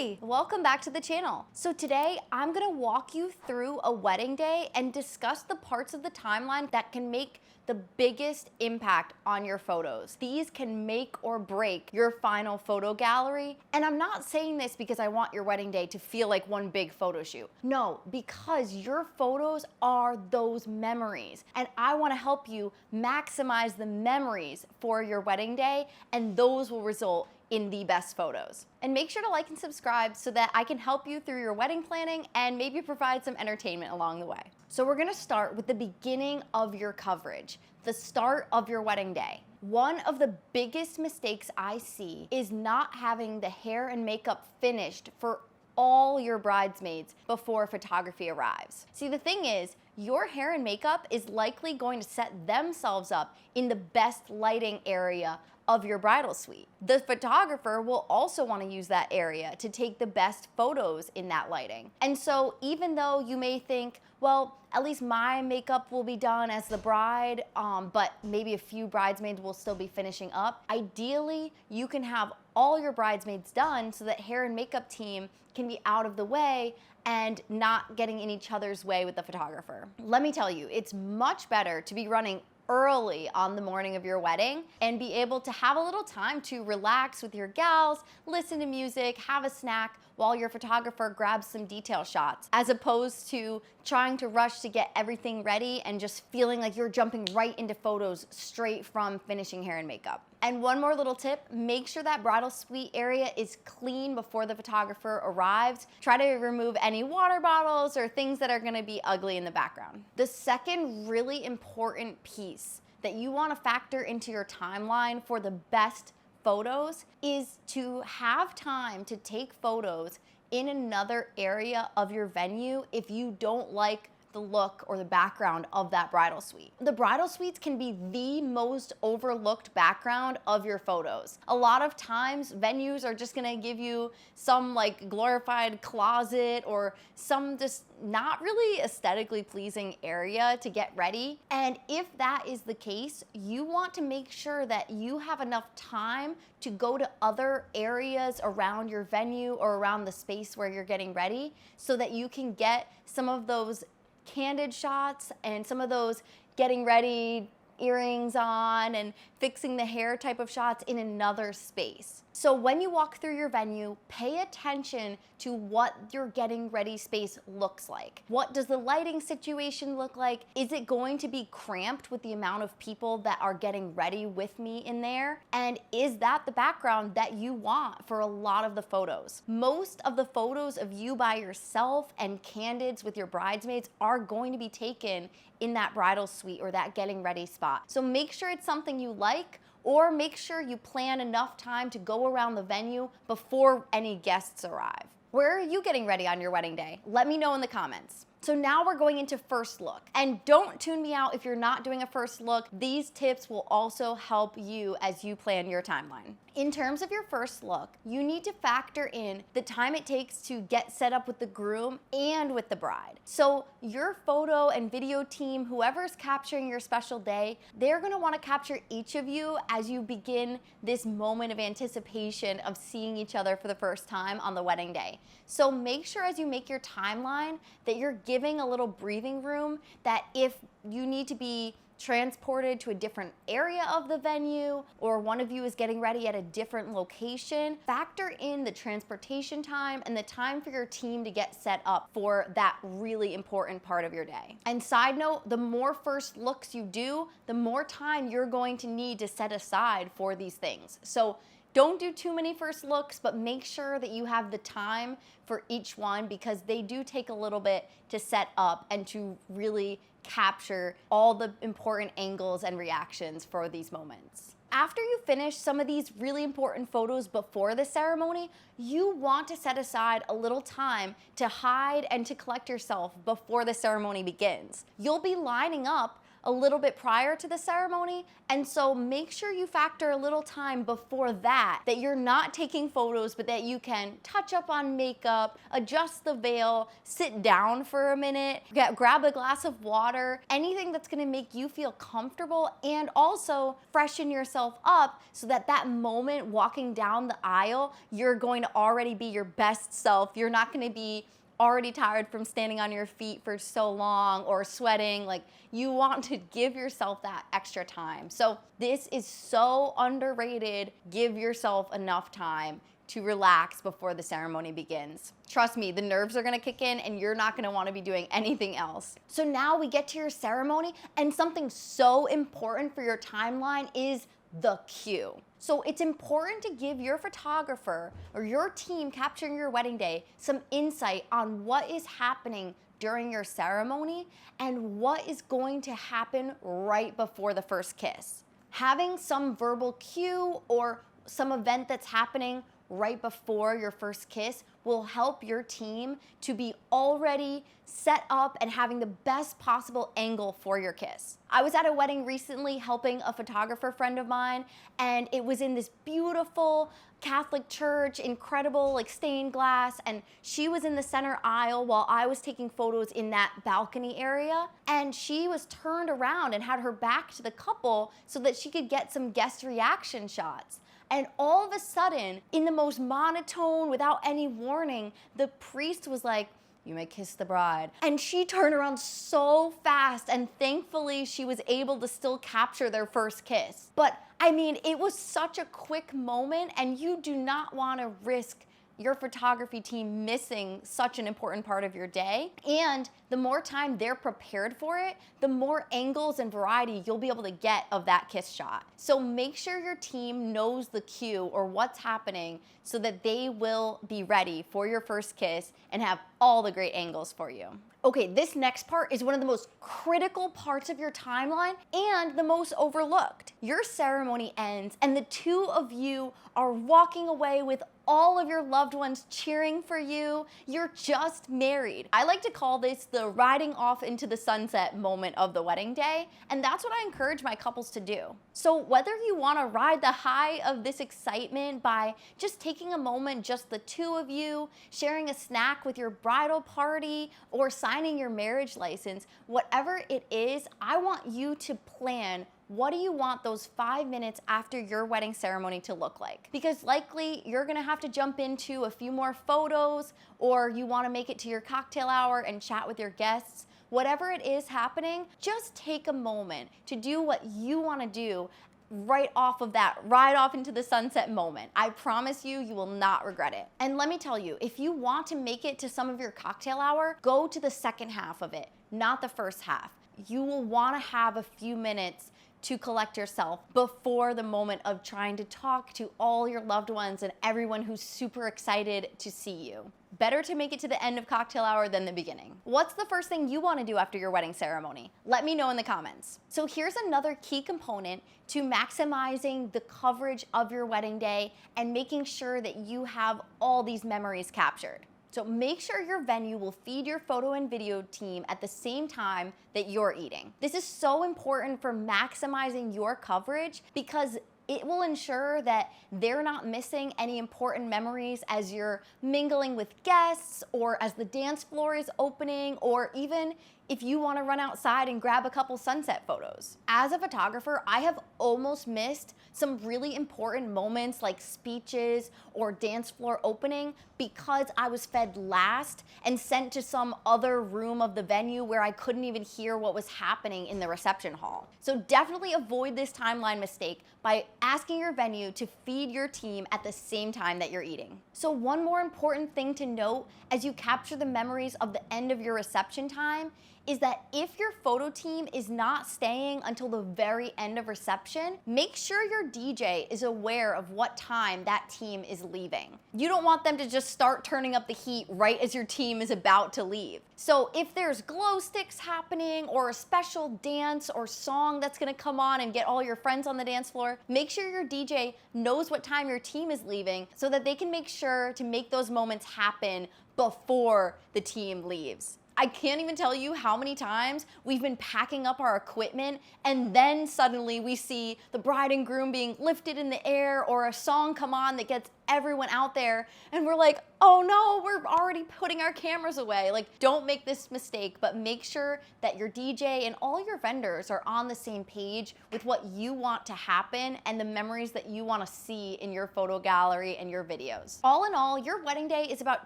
Hey, welcome back to the channel. So today I'm gonna walk you through a wedding day and discuss the parts of the timeline that can make the biggest impact on your photos. These can make or break your final photo gallery. And I'm not saying this because I want your wedding day to feel like one big photo shoot. No, because your photos are those memories. And I wanna help you maximize the memories for your wedding day, and those will result in the best photos. And make sure to like and subscribe so that I can help you through your wedding planning and maybe provide some entertainment along the way. So we're gonna start with the beginning of your coverage, the start of your wedding day. One of the biggest mistakes I see is not having the hair and makeup finished for all your bridesmaids before photography arrives. See, the thing is, your hair and makeup is likely going to set themselves up in the best lighting area of your bridal suite. The photographer will also want to use that area to take the best photos in that lighting. And so even though you may think, well, at least my makeup will be done as the bride, but maybe a few bridesmaids will still be finishing up, ideally you can have all your bridesmaids done so that hair and makeup team can be out of the way and not getting in each other's way with the photographer. Let me tell you, it's much better to be running early on the morning of your wedding and be able to have a little time to relax with your gals, listen to music, have a snack while your photographer grabs some detail shots, as opposed to trying to rush to get everything ready and just feeling like you're jumping right into photos straight from finishing hair and makeup. And one more little tip, make sure that bridal suite area is clean before the photographer arrives. Try to remove any water bottles or things that are gonna be ugly in the background. The second really important piece that you wanna factor into your timeline for the best photos is to have time to take photos in another area of your venue if you don't like the look or the background of that bridal suite. The bridal suites can be the most overlooked background of your photos. A lot of times venues are just gonna give you some like glorified closet or some just not really aesthetically pleasing area to get ready. And if that is the case, you want to make sure that you have enough time to go to other areas around your venue or around the space where you're getting ready so that you can get some of those candid shots and some of those getting ready, earrings on and fixing the hair type of shots in another space. So when you walk through your venue, pay attention to what your getting ready space looks like. What does the lighting situation look like? Is it going to be cramped with the amount of people that are getting ready with me in there? And is that the background that you want for a lot of the photos? Most of the photos of you by yourself and candids with your bridesmaids are going to be taken in that bridal suite or that getting ready spot. So make sure it's something you like, or make sure you plan enough time to go around the venue before any guests arrive. Where are you getting ready on your wedding day? Let me know in the comments. So now we're going into first look. And don't tune me out if you're not doing a first look. These tips will also help you as you plan your timeline. In terms of your first look, you need to factor in the time it takes to get set up with the groom and with the bride. So your photo and video team, whoever's capturing your special day, they're gonna wanna capture each of you as you begin this moment of anticipation of seeing each other for the first time on the wedding day. So make sure as you make your timeline that you're giving a little breathing room, that if you need to be transported to a different area of the venue or one of you is getting ready at a different location, factor in the transportation time and the time for your team to get set up for that really important part of your day. And side note, the more first looks you do, the more time you're going to need to set aside for these things. So don't do too many first looks, but make sure that you have the time for each one because they do take a little bit to set up and to really capture all the important angles and reactions for these moments. After you finish some of these really important photos before the ceremony, you want to set aside a little time to hide and to collect yourself before the ceremony begins. You'll be lining up a little bit prior to the ceremony. And so make sure you factor a little time before that you're not taking photos, but that you can touch up on makeup, adjust the veil, sit down for a minute, grab a glass of water, anything that's gonna make you feel comfortable, and also freshen yourself up so that that moment walking down the aisle, you're going to already be your best self. You're not gonna be already tired from standing on your feet for so long or sweating. Like, you want to give yourself that extra time. So this is so underrated. Give yourself enough time to relax before the ceremony begins. Trust me, the nerves are gonna kick in and you're not gonna wanna be doing anything else. So now we get to your ceremony, and something so important for your timeline is the cue. So it's important to give your photographer or your team capturing your wedding day some insight on what is happening during your ceremony and what is going to happen right before the first kiss. Having some verbal cue or some event that's happening right before your first kiss will help your team to be already set up and having the best possible angle for your kiss. I was at a wedding recently helping a photographer friend of mine, and it was in this beautiful Catholic church, incredible like stained glass, and she was in the center aisle while I was taking photos in that balcony area, and she was turned around and had her back to the couple so that she could get some guest reaction shots. And all of a sudden, in the most monotone, without any warning, the priest was like, "You may kiss the bride." And she turned around so fast, and thankfully she was able to still capture their first kiss. But I mean, it was such a quick moment, and you do not want to risk your photography team missing such an important part of your day. And the more time they're prepared for it, the more angles and variety you'll be able to get of that kiss shot. So make sure your team knows the cue or what's happening so that they will be ready for your first kiss and have all the great angles for you. Okay, this next part is one of the most critical parts of your timeline and the most overlooked. Your ceremony ends and the two of you are walking away with all of your loved ones cheering for you. You're just married. I like to call this the riding off into the sunset moment of the wedding day, and that's what I encourage my couples to do. So whether you want to ride the high of this excitement by just taking a moment, just the two of you, sharing a snack with your bridal party, or signing your marriage license, whatever it is, I want you to plan what do you want those 5 minutes after your wedding ceremony to look like? Because likely you're gonna have to jump into a few more photos, or you wanna make it to your cocktail hour and chat with your guests. Whatever it is happening, just take a moment to do what you wanna do right off of that ride off into the sunset moment. I promise you, you will not regret it. And let me tell you, if you want to make it to some of your cocktail hour, go to the second half of it, not the first half. You will wanna have a few minutes to collect yourself before the moment of trying to talk to all your loved ones and everyone who's super excited to see you. Better to make it to the end of cocktail hour than the beginning. What's the first thing you want to do after your wedding ceremony? Let me know in the comments. So here's another key component to maximizing the coverage of your wedding day and making sure that you have all these memories captured. So make sure your venue will feed your photo and video team at the same time that you're eating. This is so important for maximizing your coverage because it will ensure that they're not missing any important memories as you're mingling with guests, or as the dance floor is opening, or even if you want to run outside and grab a couple sunset photos. As a photographer, I have almost missed some really important moments like speeches or dance floor opening because I was fed last and sent to some other room of the venue where I couldn't even hear what was happening in the reception hall. So definitely avoid this timeline mistake by asking your venue to feed your team at the same time that you're eating. So one more important thing to note as you capture the memories of the end of your reception time is that if your photo team is not staying until the very end of reception, make sure your DJ is aware of what time that team is leaving. You don't want them to just start turning up the heat right as your team is about to leave. So if there's glow sticks happening or a special dance or song that's gonna come on and get all your friends on the dance floor, make sure your DJ knows what time your team is leaving so that they can make sure to make those moments happen before the team leaves. I can't even tell you how many times we've been packing up our equipment and then suddenly we see the bride and groom being lifted in the air or a song come on that gets everyone out there and we're like, oh no, we're already putting our cameras away. Like, don't make this mistake, but make sure that your DJ and all your vendors are on the same page with what you want to happen and the memories that you want to see in your photo gallery and your videos. All in all, your wedding day is about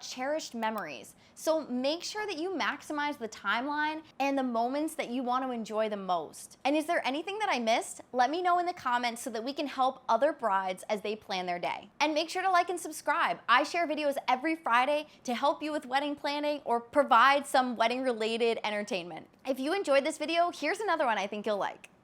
cherished memories. So make sure that you maximize the timeline and the moments that you want to enjoy the most. And is there anything that I missed? Let me know in the comments so that we can help other brides as they plan their day. And make sure to like and subscribe. I share videos every Friday to help you with wedding planning or provide some wedding related entertainment. If you enjoyed this video, here's another one I think you'll like.